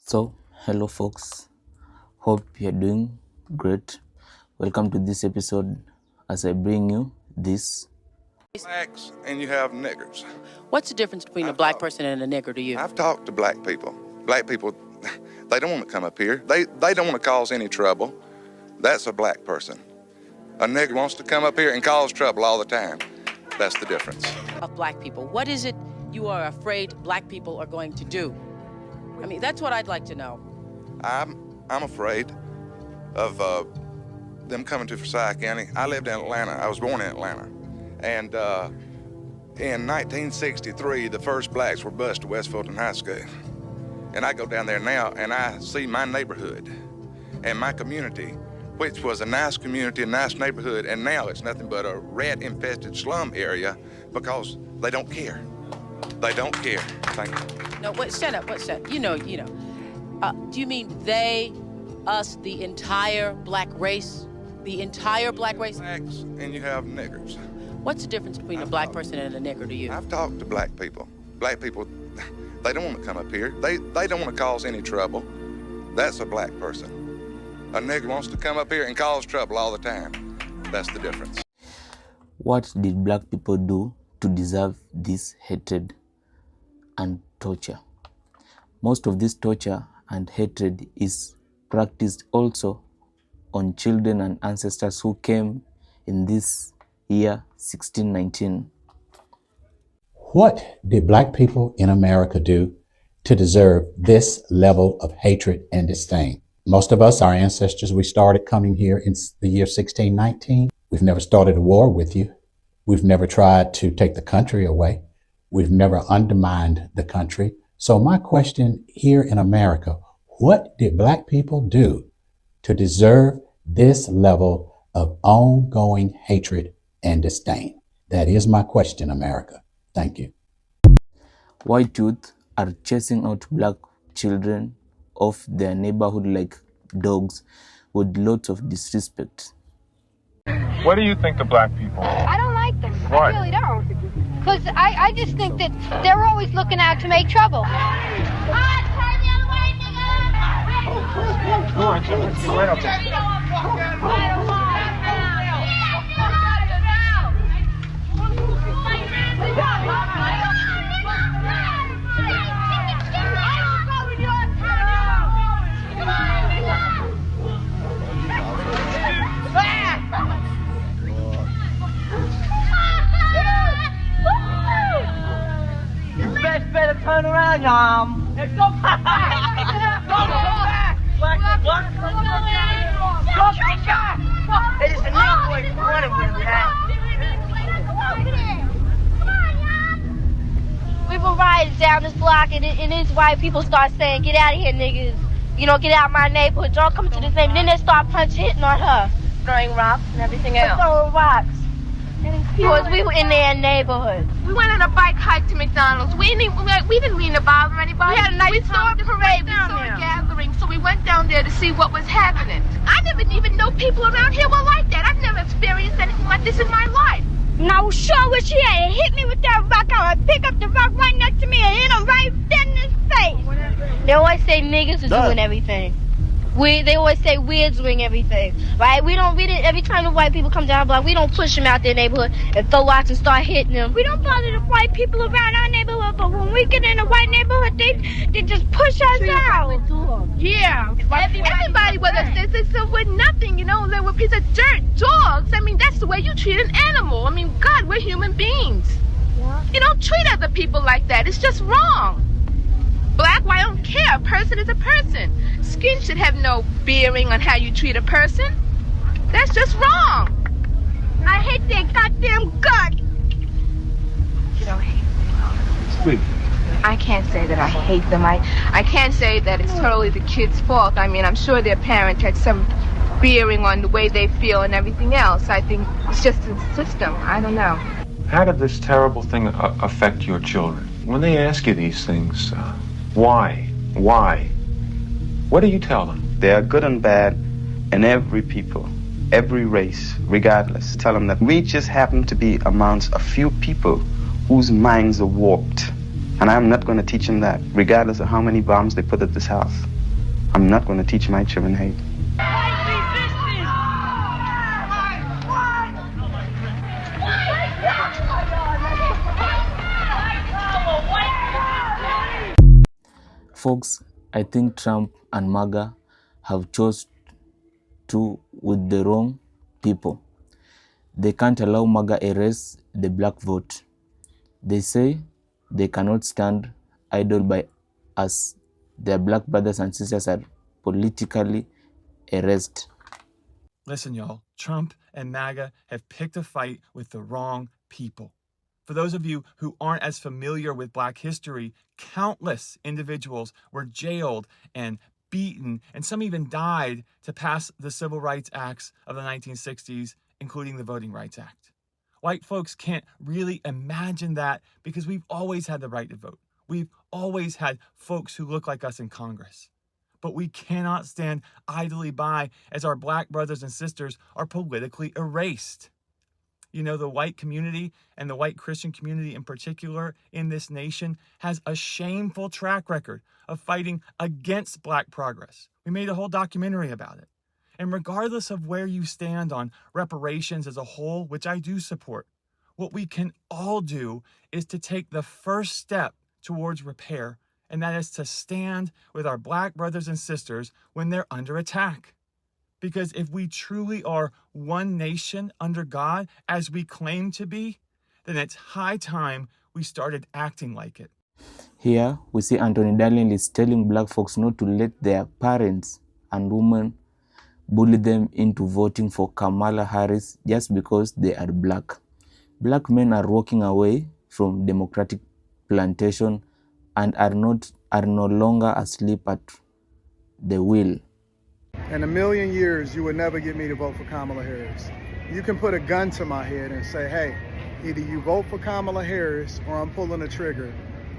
So, hello folks, hope you're doing great. Welcome to this episode as I bring you this. Blacks and you have niggers. What's the difference between a black person and a nigger to you? I've talked to black people. Black people, they don't want to come up here. They don't want to cause any trouble. That's a black person. A nigger wants to come up here and cause trouble all the time. That's the difference. Of black people, what is it you are afraid black people are going to do? I mean, that's what I'd like to know. I'm afraid of them coming to Forsyth County. I lived in Atlanta. I was born in Atlanta. And in 1963, the first blacks were bused to West Fulton High School. And I go down there now and I see my neighborhood and my community, which was a nice community, a nice neighborhood, and now it's nothing but a rat-infested slum area because they don't care. They don't care. Thank you. No, wait, stand up, You know. Do you mean they, us, the entire black race? The entire black race? Blacks and you have niggers. What's the difference between a black person and a nigger to you? I've talked to black people. Black people, they don't want to come up here. They don't want to cause any trouble. That's a black person. A nigger wants to come up here and cause trouble all the time. That's the difference. What did black people do to deserve this hatred and torture? Most of this torture and hatred is practiced also on children and ancestors who came in this year 1619. What did black people in America do to deserve this level of hatred and disdain? Most of us, our ancestors, we started coming here in the year 1619. We've never started a war with you. We've never tried to take the country away. We've never undermined the country. So my question here in America, what did black people do to deserve this level of ongoing hatred and disdain? That is my question, America. Thank you. White youth are chasing out black children of their neighborhood like dogs with lots of disrespect. What do you think of black people? I don't like them. Why? I really don't. Because I just think that they're always looking out to make trouble. Better turn around, y'all. Let's go back. Go back. Black. There's a new boy running with that. We were riding down this block, and these white people start saying, "Get out of here, niggas. You know, get out of my neighborhood. Don't come to this neighborhood." Then they start hitting on her. Throwing rocks and everything else. Throwing rocks. Because we were in their neighborhood. We went on a bike hike to McDonald's. We didn't mean to bother anybody. We had a nice parade. We saw a gathering, so we went down there to see what was happening. I never even know people around here were like that. I've never experienced anything like this in my life. And I was sure what she had. It hit me with that rock. I would pick up the rock right next to me and hit him right dead in his face. They always say niggas are doing everything. They always say we're doing everything, right? Every time the white people come down the block, we don't push them out their neighborhood and throw rocks and start hitting them. We don't bother the white people around our neighborhood, but when we get in a white neighborhood, they just push us out. Yeah. Everybody with us, they with nothing, you know, they were a piece of dirt, dogs. I mean, that's the way you treat an animal. I mean, God, we're human beings. Yeah. You don't treat other people like that. It's just wrong. Black, white, I don't care. A person is a person. Skin should have no bearing on how you treat a person. That's just wrong. I hate their goddamn guts. You don't hate them. I can't say that I hate them. I can't say that it's totally the kids' fault. I mean, I'm sure their parents had some bearing on the way they feel and everything else. I think it's just the system. I don't know. How did this terrible thing affect your children? When they ask you these things, why? What do you tell them? They are good and bad in every people, every race, regardless. Tell them that we just happen to be amongst a few people whose minds are warped. And I'm not going to teach them that, regardless of how many bombs they put at this house. I'm not going to teach my children hate. Folks, I think Trump and MAGA have chose to with the wrong people. They can't allow MAGA erase the black vote. They say they cannot stand idle by as their black brothers and sisters are politically erased. Listen, y'all, Trump and MAGA have picked a fight with the wrong people. For those of you who aren't as familiar with Black history, countless individuals were jailed and beaten, and some even died to pass the Civil Rights Acts of the 1960s, including the Voting Rights Act. White folks can't really imagine that because we've always had the right to vote. We've always had folks who look like us in Congress. But we cannot stand idly by as our Black brothers and sisters are politically erased. You know, the white community and the white Christian community in particular in this nation has a shameful track record of fighting against Black progress. We made a whole documentary about it. And regardless of where you stand on reparations as a whole, which I do support, what we can all do is to take the first step towards repair, and that is to stand with our Black brothers and sisters when they're under attack. Because if we truly are one nation under God, as we claim to be, then it's high time we started acting like it. Here, we see Anthony Darling is telling Black folks not to let their parents and women bully them into voting for Kamala Harris just because they are Black. Black men are walking away from Democratic plantation and are no longer asleep at the wheel. In a million years, you would never get me to vote for Kamala Harris. You can put a gun to my head and say, hey, either you vote for Kamala Harris or I'm pulling the trigger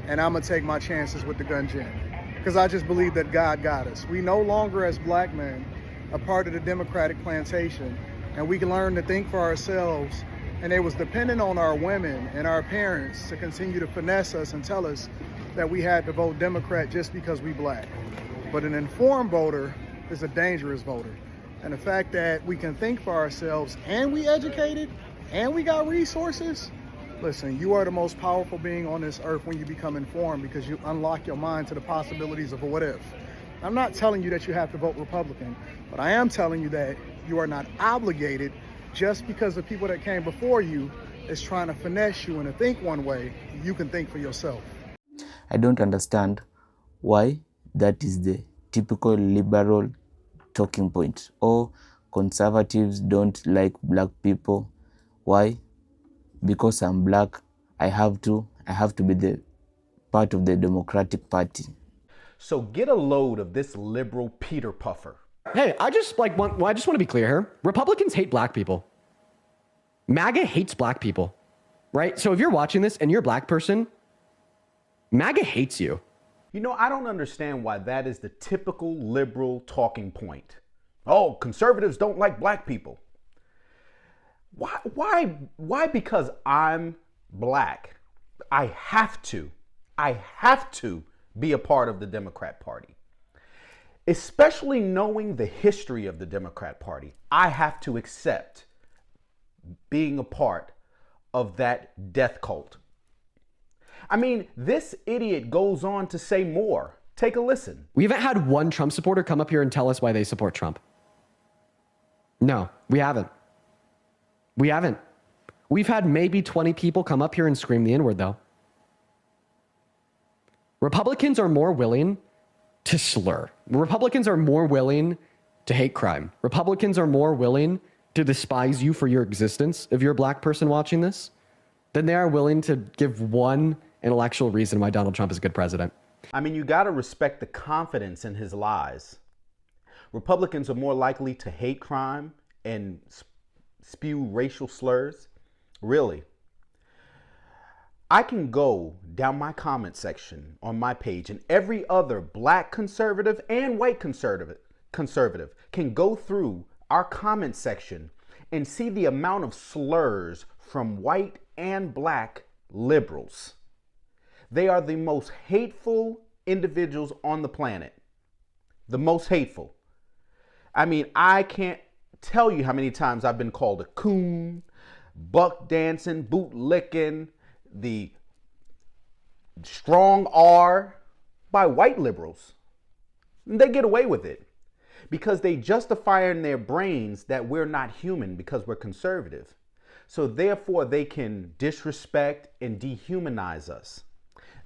and I'm gonna take my chances with the gun jam. Because I just believe that God got us. We no longer as Black men a part of the Democratic plantation, and we can learn to think for ourselves. And it was dependent on our women and our parents to continue to finesse us and tell us that we had to vote Democrat just because we Black. But an informed voter is a dangerous voter. And the fact that we can think for ourselves and we educated and we got resources, listen, you are the most powerful being on this earth when you become informed, because you unlock your mind to the possibilities of a what if. I'm not telling you that you have to vote Republican, but I am telling you that you are not obligated just because the people that came before you is trying to finesse you and to think one way. You can think for yourself. I don't understand why that is the typical liberal talking point. Or conservatives don't like Black people. Why? Because I'm Black, I have to be the part of the Democratic Party. So get a load of this liberal Peter Puffer. Hey, I just want to be clear here. Republicans hate Black people. MAGA hates Black people, right? So if you're watching this and you're a Black person, MAGA hates you. You know, I don't understand why that is the typical liberal talking point. Oh, conservatives don't like Black people. Why because I'm Black, I have to be a part of the Democrat Party. Especially knowing the history of the Democrat Party, I have to accept being a part of that death cult. I mean, this idiot goes on to say more. Take a listen. We haven't had one Trump supporter come up here and tell us why they support Trump. No, we haven't. We haven't. We've had maybe 20 people come up here and scream the N-word, though. Republicans are more willing to slur. Republicans are more willing to hate crime. Republicans are more willing to despise you for your existence if you're a Black person watching this than they are willing to give one intellectual reason why Donald Trump is a good president. I mean, you got to respect the confidence in his lies. Republicans are more likely to hate crime and spew racial slurs. Really. I can go down my comment section on my page, and every other Black conservative and white conservative can go through our comment section and see the amount of slurs from white and Black liberals. They are the most hateful individuals on the planet. the most hateful. I mean, I can't tell you how many times I've been called a coon, buck dancing, boot licking, the strong R by white liberals. And they get away with it because they justify in their brains that we're not human because we're conservative. So therefore they can disrespect and dehumanize us.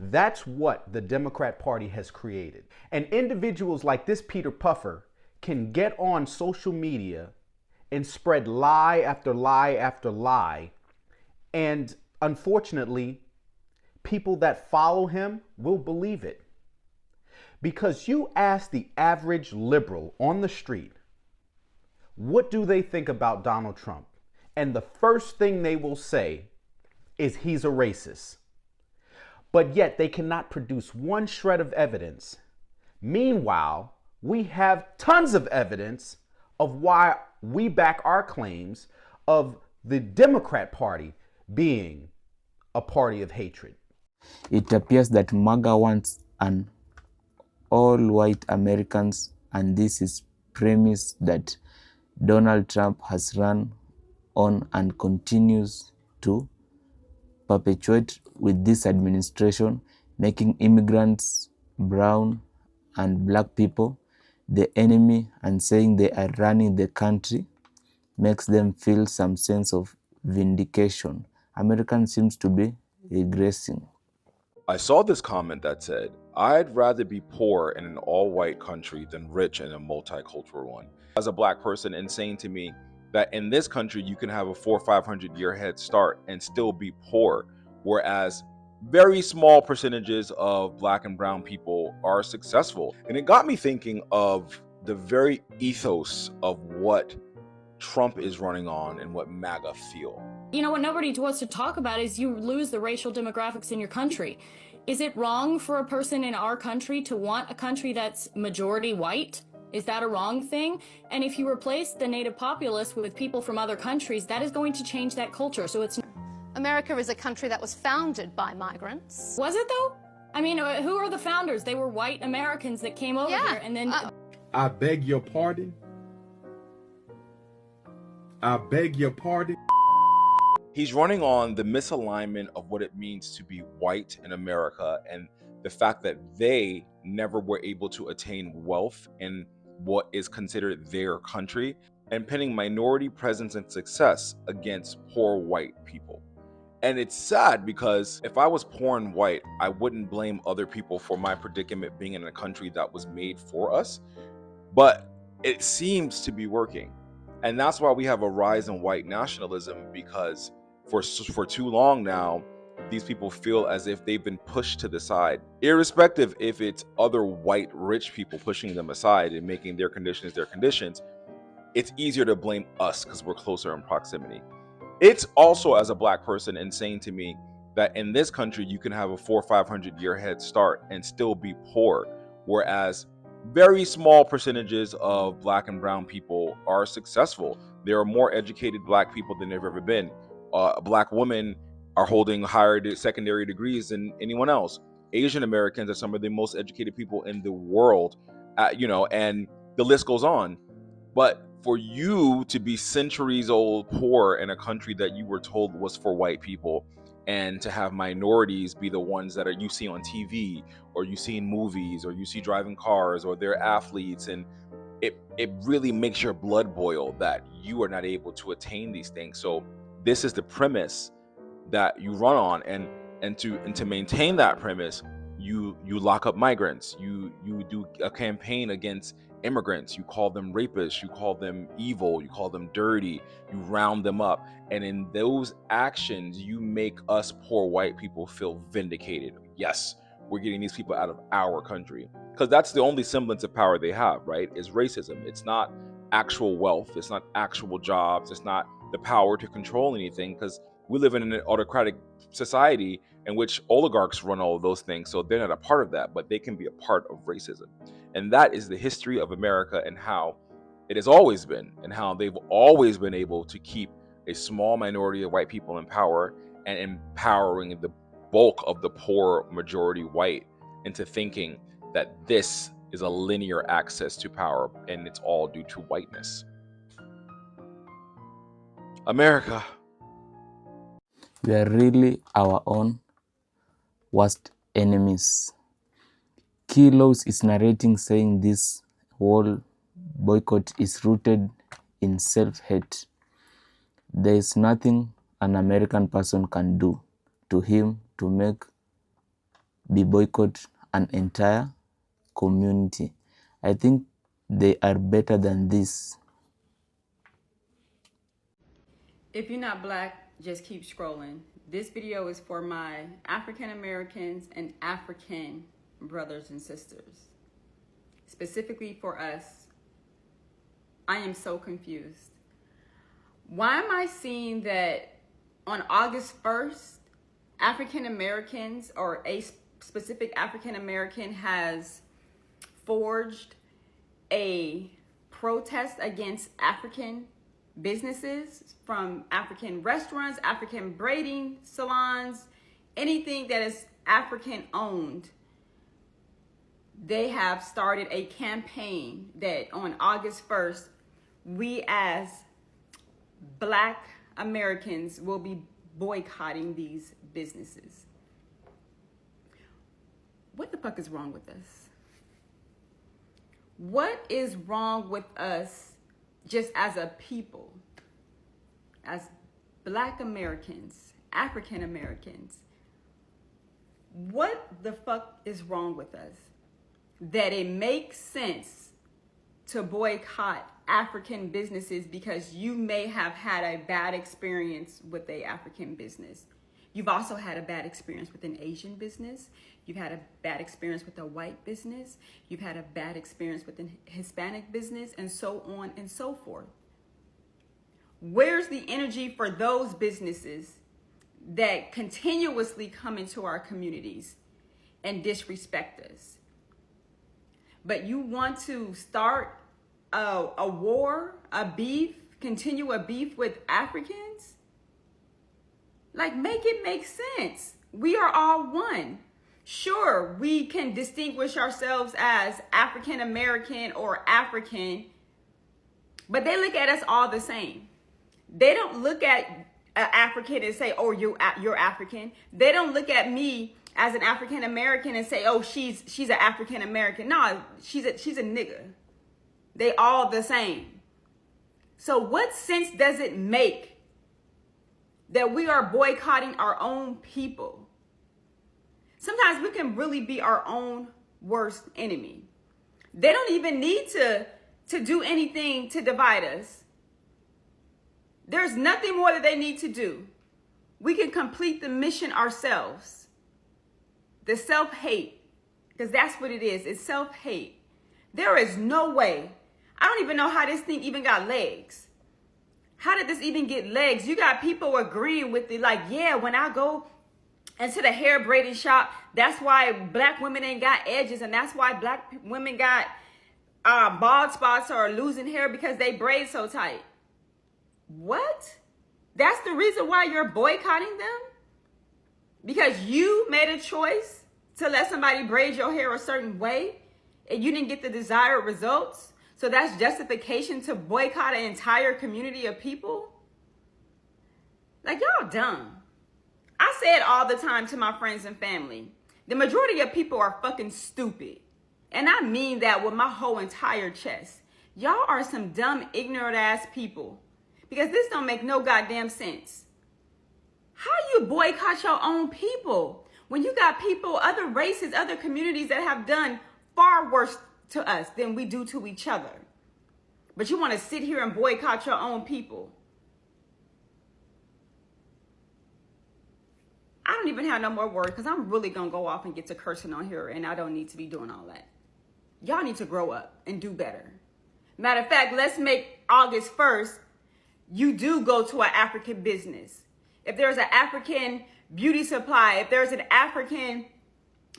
That's what the Democrat Party has created. And individuals like this Peter Puffer can get on social media and spread lie after lie after lie. And unfortunately, people that follow him will believe it. Because you ask the average liberal on the street, what do they think about Donald Trump? And the first thing they will say is he's a racist. But yet they cannot produce one shred of evidence. Meanwhile, we have tons of evidence of why we back our claims of the Democrat Party being a party of hatred. It appears that MAGA wants an all-white Americans, and this is premise that Donald Trump has run on and continues to perpetuate with this administration, making immigrants, brown and black people the enemy, and saying they are running the country makes them feel some sense of vindication. American seems to be regressing. I saw this comment that said, I'd rather be poor in an all-white country than rich in a multicultural one. As a black person, insane to me that in this country you can have a 400 or 500 year head start and still be poor, whereas very small percentages of black and brown people are successful. And it got me thinking of the very ethos of what Trump is running on and what MAGA feel. You know, what nobody wants to talk about is you lose the racial demographics in your country. Is it wrong for a person in our country to want a country that's majority white? Is that a wrong thing? And if you replace the native populace with people from other countries, that is going to change that culture. So it's... America is a country that was founded by migrants. Was it though? I mean, who are the founders? They were white Americans that came over here and then... I beg your pardon. I beg your pardon. He's running on the misalignment of what it means to be white in America and the fact that they never were able to attain wealth in what is considered their country, and pinning minority presence and success against poor white people. And it's sad because if I was poor and white, I wouldn't blame other people for my predicament being in a country that was made for us. But it seems to be working. And that's why we have a rise in white nationalism, because for too long now, these people feel as if they've been pushed to the side, irrespective if it's other white rich people pushing them aside and making their conditions their conditions. It's easier to blame us because we're closer in proximity. It's also, as a black person, insane to me that in this country you can have a 400 or 500 year head start and still be poor, whereas very small percentages of black and brown people are successful. There are more educated black people than there've ever been. Black women are holding higher secondary degrees than anyone else. Asian Americans are some of the most educated people in the world, and the list goes on. But for you to be centuries old poor in a country that you were told was for white people, and to have minorities be the ones that you see on TV, or you see in movies, or you see driving cars, or they're athletes, and it really makes your blood boil that you are not able to attain these things. So this is the premise that you run on, and to maintain that premise, you lock up migrants, you do a campaign against immigrants, you call them rapists, you call them evil, you call them dirty, you round them up, and in those actions you make us poor white people feel vindicated. Yes, we're getting these people out of our country, because that's the only semblance of power they have, right? Is racism. It's not actual wealth, it's not actual jobs, it's not the power to control anything, because we live in an autocratic society in which oligarchs run all of those things, so they're not a part of that, but they can be a part of racism. And that is the history of America and how it has always been, and how they've always been able to keep a small minority of white people in power and empowering the bulk of the poor majority white into thinking that this is a linear access to power, and it's all due to whiteness. America. We are really our own worst enemies. Kilos is narrating, saying this whole boycott is rooted in self-hate. There is nothing an American person can do to him to make be boycott an entire community. I think they are better than this. If you're not black, just keep scrolling. This video is for my African Americans and African brothers and sisters. Specifically for us, I am so confused. Why am I seeing that on August 1st, African Americans or a specific African American has forged a protest against African businesses, from African restaurants, African braiding salons, anything that is African owned? They have started a campaign that on August 1st, we as Black Americans will be boycotting these businesses. What the fuck is wrong with us? What is wrong with us just as a people, as Black Americans, African Americans? What the fuck is wrong with us that it makes sense to boycott African businesses because you may have had a bad experience with a African business? You've also had a bad experience with an Asian business. You've had a bad experience with a white business. You've had a bad experience with an Hispanic business, and so on and so forth. Where's the energy for those businesses that continuously come into our communities and disrespect us? But you want to start a war, a beef, continue a beef with Africans? Like, make it make sense. We are all one. Sure, we can distinguish ourselves as African American or African, but they look at us all the same. They don't look at an African and say, oh, you're African. They don't look at me as an African American and say, oh, she's an African American. No, she's a nigga. They all the same. So what sense does it make that we are boycotting our own people? Sometimes we can really be our own worst enemy. They don't even need to do anything to divide us. There's nothing more that they need to do. We can complete the mission ourselves. The self-hate, because that's what it is. It's self-hate. There is no way. I don't even know how this thing even got legs. How did this even get legs? You got people agreeing with it, like, yeah, when I go into the hair braiding shop, that's why Black women ain't got edges, and that's why Black women got bald spots or losing hair, because they braid so tight. What? That's the reason why you're boycotting them? Because you made a choice to let somebody braid your hair a certain way and you didn't get the desired results? So that's justification to boycott an entire community of people? Like, y'all dumb. I say it all the time to my friends and family. The majority of people are fucking stupid. And I mean that with my whole entire chest. Y'all are some dumb, ignorant ass people. Because this don't make no goddamn sense. How you boycott your own people when you got people, other races, other communities that have done far worse to us than we do to each other? But you want to sit here and boycott your own people. I don't even have no more words because I'm really going to go off and get to cursing on here, and I don't need to be doing all that. Y'all need to grow up and do better. Matter of fact, let's make August 1st, you do go to an African business. If there's an African beauty supply, if there's an African,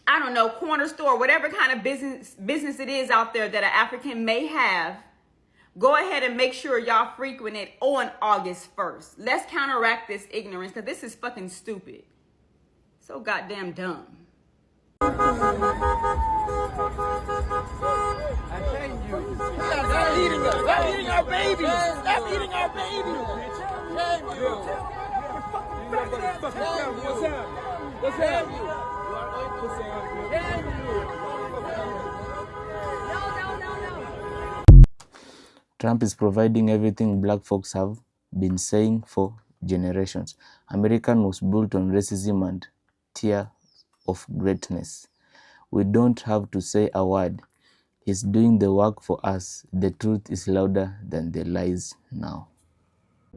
I don't know, corner store, whatever kind of business it is out there that an African may have, go ahead and make sure y'all frequent it on August 1st. Let's counteract this ignorance, because this is fucking stupid. So goddamn dumb. Stop eating us. Stop eating our babies. Stop eating our babies. What's up? What's up? Trump is providing everything black folks have been saying for generations. America was built on racism and tear of greatness. We don't have to say a word. He's doing the work for us. The truth is louder than the lies now.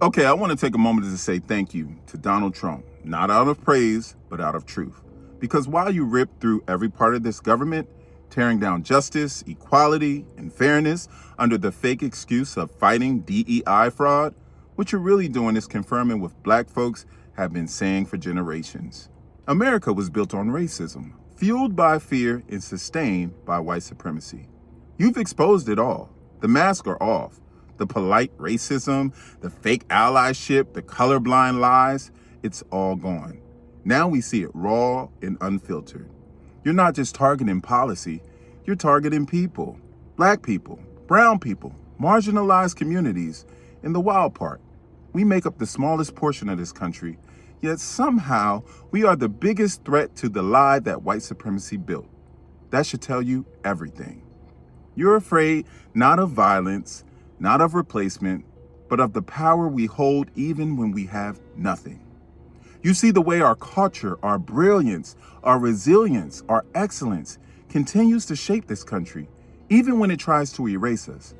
Okay, I want to take a moment to say thank you to Donald Trump, not out of praise, but out of truth. Because while you rip through every part of this government, tearing down justice, equality, and fairness under the fake excuse of fighting DEI fraud, what you're really doing is confirming what black folks have been saying for generations. America was built on racism, fueled by fear and sustained by white supremacy. You've exposed it all. The masks are off. The polite racism, the fake allyship, the colorblind lies, it's all gone. Now we see it raw and unfiltered. You're not just targeting policy, you're targeting people. Black people, brown people, marginalized communities. And the wild part, we make up the smallest portion of this country, yet somehow we are the biggest threat to the lie that white supremacy built. That should tell you everything. You're afraid not of violence, not of replacement, but of the power we hold even when we have nothing. You see the way our culture, our brilliance, our resilience, our excellence continues to shape this country, even when it tries to erase us.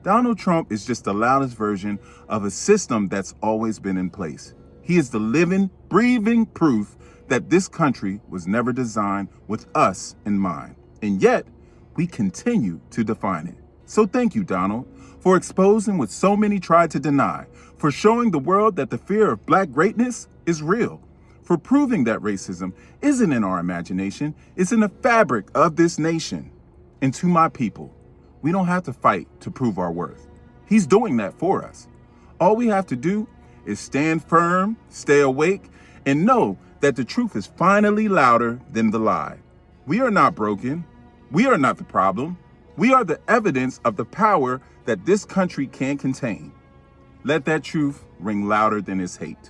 Donald Trump is just the loudest version of a system that's always been in place. He is the living, breathing proof that this country was never designed with us in mind. And yet, we continue to define it. So thank you, Donald, for exposing what so many tried to deny, for showing the world that the fear of black greatness is real, for proving that racism isn't in our imagination, it's in the fabric of this nation. And to my people, we don't have to fight to prove our worth. He's doing that for us. All we have to do is stand firm, stay awake, and know that the truth is finally louder than the lie. We are not broken. We are not the problem. We are the evidence of the power that this country can contain. Let that truth ring louder than its hate.